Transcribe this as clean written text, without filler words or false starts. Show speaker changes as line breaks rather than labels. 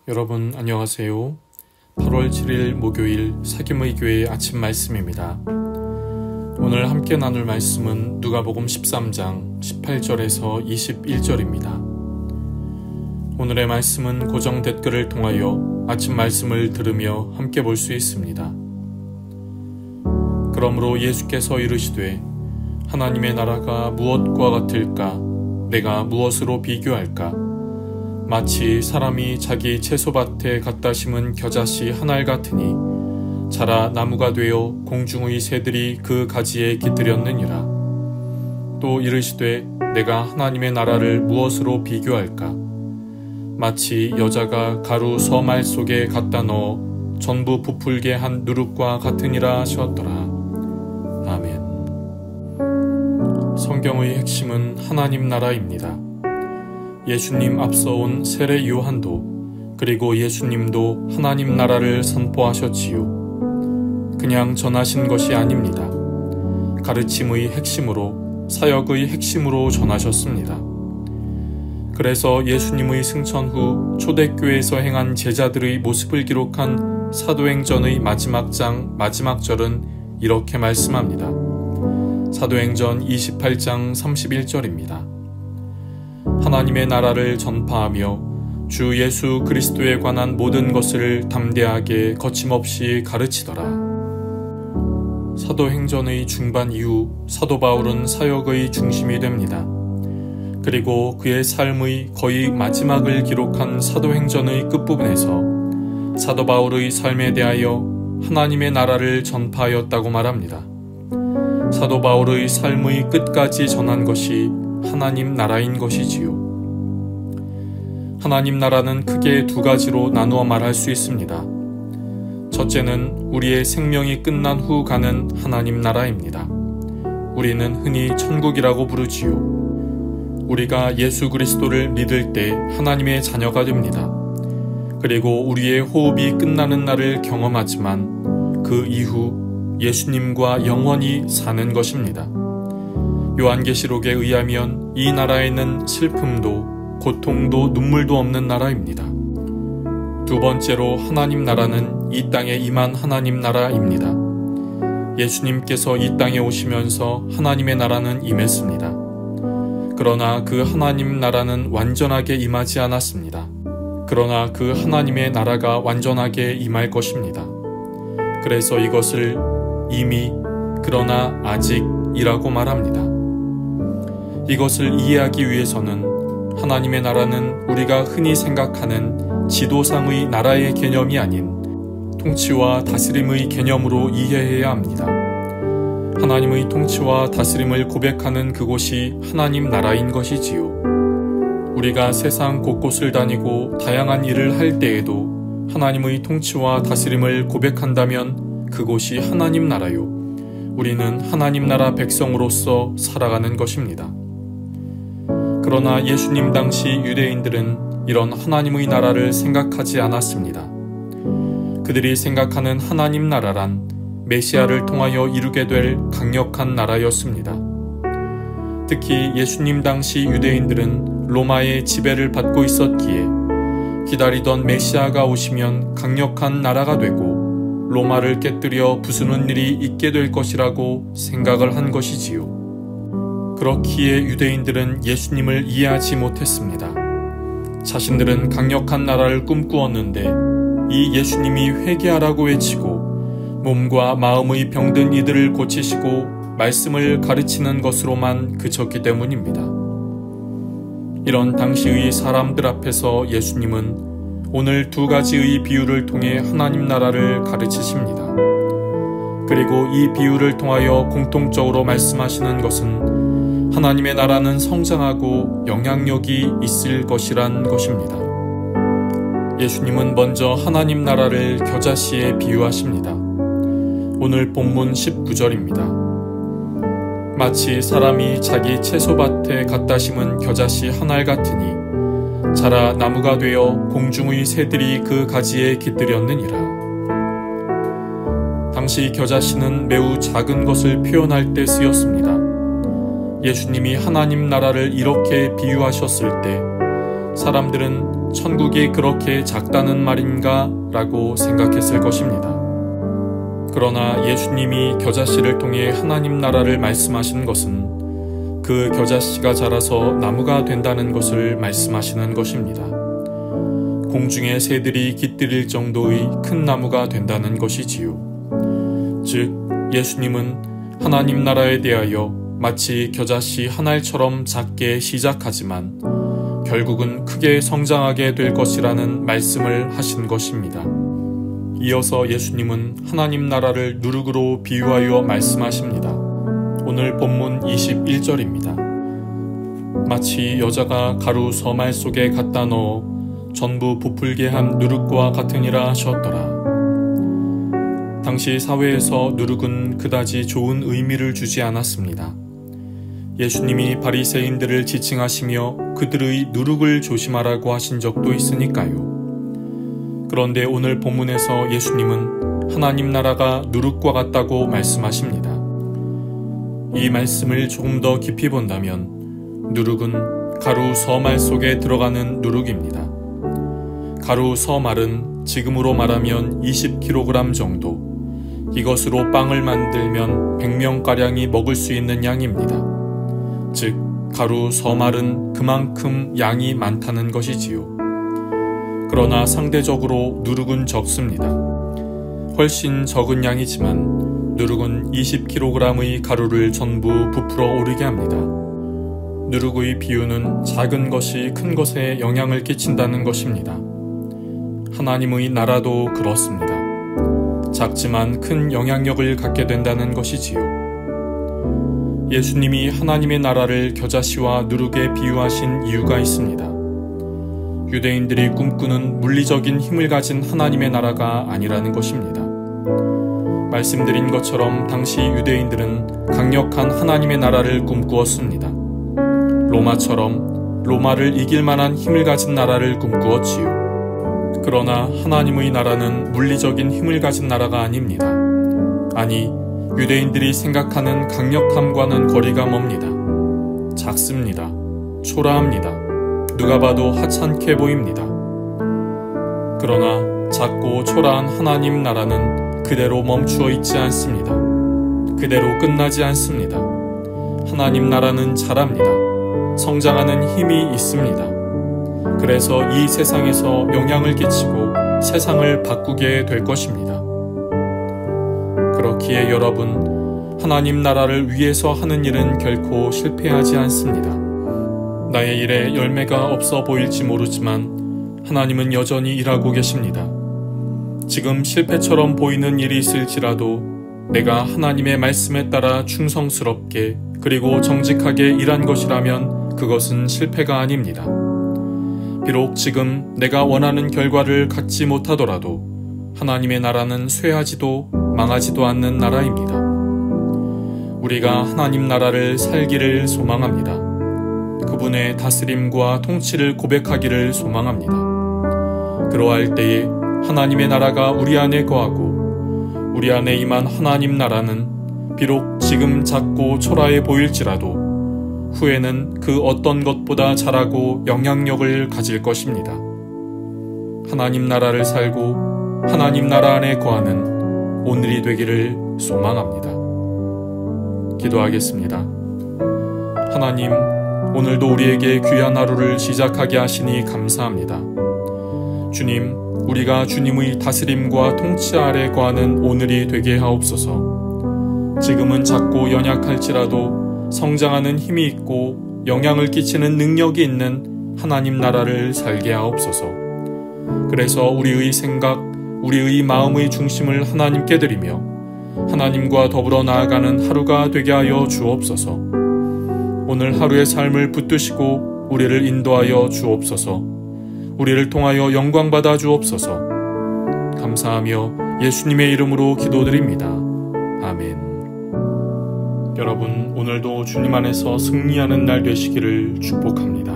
여러분 안녕하세요. 8월 7일 목요일 사김의 교회 아침 말씀입니다. 오늘 함께 나눌 말씀은 누가복음 13장 18절에서 21절입니다. 오늘의 말씀은 고정 댓글을 통하여 아침 말씀을 들으며 함께 볼 수 있습니다. 그러므로 예수께서 이르시되 하나님의 나라가 무엇과 같을까? 내가 무엇으로 비교할까? 마치 사람이 자기 채소밭에 갖다 심은 겨자씨 한 알 같으니 자라 나무가 되어 공중의 새들이 그 가지에 깃들였느니라. 또 이르시되 내가 하나님의 나라를 무엇으로 비교할까? 마치 여자가 가루 서말 속에 갖다 넣어 전부 부풀게 한 누룩과 같으니라 하셨더라. 아멘. 성경의 핵심은 하나님 나라입니다. 예수님 앞서 온 세례 요한도 그리고 예수님도 하나님 나라를 선포하셨지요. 그냥 전하신 것이 아닙니다. 가르침의 핵심으로, 사역의 핵심으로 전하셨습니다. 그래서 예수님의 승천 후 초대교회에서 행한 제자들의 모습을 기록한 사도행전의 마지막 장 마지막 절은 이렇게 말씀합니다. 사도행전 28장 31절입니다. 하나님의 나라를 전파하며 주 예수 그리스도에 관한 모든 것을 담대하게 거침없이 가르치더라. 사도행전의 중반 이후 사도 바울은 사역의 중심이 됩니다. 그리고 그의 삶의 거의 마지막을 기록한 사도행전의 끝부분에서 사도 바울의 삶에 대하여 하나님의 나라를 전파하였다고 말합니다. 사도 바울의 삶의 끝까지 전한 것이 하나님 나라인 것이지요. 하나님 나라는 크게 두 가지로 나누어 말할 수 있습니다. 첫째는 우리의 생명이 끝난 후 가는 하나님 나라입니다. 우리는 흔히 천국이라고 부르지요. 우리가 예수 그리스도를 믿을 때 하나님의 자녀가 됩니다. 그리고 우리의 호흡이 끝나는 날을 경험하지만 그 이후 예수님과 영원히 사는 것입니다. 요한계시록에 의하면 이 나라에는 슬픔도 고통도 눈물도 없는 나라입니다. 두 번째로 하나님 나라는 이 땅에 임한 하나님 나라입니다. 예수님께서 이 땅에 오시면서 하나님의 나라는 임했습니다. 그러나 그 하나님 나라는 완전하게 임하지 않았습니다. 그러나 그 하나님의 나라가 완전하게 임할 것입니다. 그래서 이것을 이미 그러나 아직이라고 말합니다. 이것을 이해하기 위해서는 하나님의 나라는 우리가 흔히 생각하는 지도상의 나라의 개념이 아닌 통치와 다스림의 개념으로 이해해야 합니다. 하나님의 통치와 다스림을 고백하는 그곳이 하나님 나라인 것이지요. 우리가 세상 곳곳을 다니고 다양한 일을 할 때에도 하나님의 통치와 다스림을 고백한다면 그곳이 하나님 나라요. 우리는 하나님 나라 백성으로서 살아가는 것입니다. 그러나 예수님 당시 유대인들은 이런 하나님의 나라를 생각하지 않았습니다. 그들이 생각하는 하나님 나라란 메시아를 통하여 이루게 될 강력한 나라였습니다. 특히 예수님 당시 유대인들은 로마의 지배를 받고 있었기에 기다리던 메시아가 오시면 강력한 나라가 되고 로마를 깨뜨려 부수는 일이 있게 될 것이라고 생각을 한 것이지요. 그렇기에 유대인들은 예수님을 이해하지 못했습니다. 자신들은 강력한 나라를 꿈꾸었는데 이 예수님이 회개하라고 외치고 몸과 마음의 병든 이들을 고치시고 말씀을 가르치는 것으로만 그쳤기 때문입니다. 이런 당시의 사람들 앞에서 예수님은 오늘 두 가지의 비유를 통해 하나님 나라를 가르치십니다. 그리고 이 비유를 통하여 공통적으로 말씀하시는 것은 하나님의 나라는 성장하고 영향력이 있을 것이란 것입니다. 예수님은 먼저 하나님 나라를 겨자씨에 비유하십니다. 오늘 본문 19절입니다. 마치 사람이 자기 채소밭에 갖다 심은 겨자씨 한 알 같으니 자라 나무가 되어 공중의 새들이 그 가지에 깃들였느니라. 당시 겨자씨는 매우 작은 것을 표현할 때 쓰였습니다. 예수님이 하나님 나라를 이렇게 비유하셨을 때 사람들은 천국이 그렇게 작다는 말인가? 라고 생각했을 것입니다. 그러나 예수님이 겨자씨를 통해 하나님 나라를 말씀하신 것은 그 겨자씨가 자라서 나무가 된다는 것을 말씀하시는 것입니다. 공중의 새들이 깃들일 정도의 큰 나무가 된다는 것이지요. 즉, 예수님은 하나님 나라에 대하여 마치 겨자씨 한 알처럼 작게 시작하지만 결국은 크게 성장하게 될 것이라는 말씀을 하신 것입니다. 이어서 예수님은 하나님 나라를 누룩으로 비유하여 말씀하십니다. 오늘 본문 21절입니다. 마치 여자가 가루 서말 속에 갖다 넣어 전부 부풀게 한 누룩과 같으니라 하셨더라. 당시 사회에서 누룩은 그다지 좋은 의미를 주지 않았습니다. 예수님이 바리새인들을 지칭하시며 그들의 누룩을 조심하라고 하신 적도 있으니까요. 그런데 오늘 본문에서 예수님은 하나님 나라가 누룩과 같다고 말씀하십니다. 이 말씀을 조금 더 깊이 본다면 누룩은 가루 서말 속에 들어가는 누룩입니다. 가루 서말은 지금으로 말하면 20kg 정도, 이것으로 빵을 만들면 100명가량이 먹을 수 있는 양입니다. 즉, 가루 서말은 그만큼 양이 많다는 것이지요. 그러나 상대적으로 누룩은 적습니다. 훨씬 적은 양이지만 누룩은 20kg의 가루를 전부 부풀어 오르게 합니다. 누룩의 비유는 작은 것이 큰 것에 영향을 끼친다는 것입니다. 하나님의 나라도 그렇습니다. 작지만 큰 영향력을 갖게 된다는 것이지요. 예수님이 하나님의 나라를 겨자씨와 누룩에 비유하신 이유가 있습니다. 유대인들이 꿈꾸는 물리적인 힘을 가진 하나님의 나라가 아니라는 것입니다. 말씀드린 것처럼 당시 유대인들은 강력한 하나님의 나라를 꿈꾸었습니다. 로마처럼 로마를 이길 만한 힘을 가진 나라를 꿈꾸었지요. 그러나 하나님의 나라는 물리적인 힘을 가진 나라가 아닙니다. 아니, 유대인들이 생각하는 강력함과는 거리가 멉니다. 작습니다. 초라합니다. 누가 봐도 하찮게 보입니다. 그러나 작고 초라한 하나님 나라는 그대로 멈추어 있지 않습니다. 그대로 끝나지 않습니다. 하나님 나라는 자랍니다. 성장하는 힘이 있습니다. 그래서 이 세상에서 영향을 끼치고 세상을 바꾸게 될 것입니다. 그렇기에 여러분, 하나님 나라를 위해서 하는 일은 결코 실패하지 않습니다. 나의 일에 열매가 없어 보일지 모르지만 하나님은 여전히 일하고 계십니다. 지금 실패처럼 보이는 일이 있을지라도 내가 하나님의 말씀에 따라 충성스럽게 그리고 정직하게 일한 것이라면 그것은 실패가 아닙니다. 비록 지금 내가 원하는 결과를 갖지 못하더라도 하나님의 나라는 쇠하지도 망하지도 않는 나라입니다. 우리가 하나님 나라를 살기를 소망합니다. 그분의 다스림과 통치를 고백하기를 소망합니다. 그러할 때에 하나님의 나라가 우리 안에 거하고 우리 안에 임한 하나님 나라는 비록 지금 작고 초라해 보일지라도 후에는 그 어떤 것보다 잘하고 영향력을 가질 것입니다. 하나님 나라를 살고 하나님 나라 안에 거하는 오늘이 되기를 소망합니다. 기도하겠습니다. 하나님, 오늘도 우리에게 귀한 하루를 시작하게 하시니 감사합니다. 주님, 우리가 주님의 다스림과 통치 아래 거하는 오늘이 되게 하옵소서. 지금은 작고 연약할지라도 성장하는 힘이 있고 영향을 끼치는 능력이 있는 하나님 나라를 살게 하옵소서. 그래서 우리의 생각, 우리의 마음의 중심을 하나님께 드리며 하나님과 더불어 나아가는 하루가 되게 하여 주옵소서. 오늘 하루의 삶을 붙드시고 우리를 인도하여 주옵소서. 우리를 통하여 영광받아 주옵소서. 감사하며 예수님의 이름으로 기도드립니다. 아멘. 여러분, 오늘도 주님 안에서 승리하는 날 되시기를 축복합니다.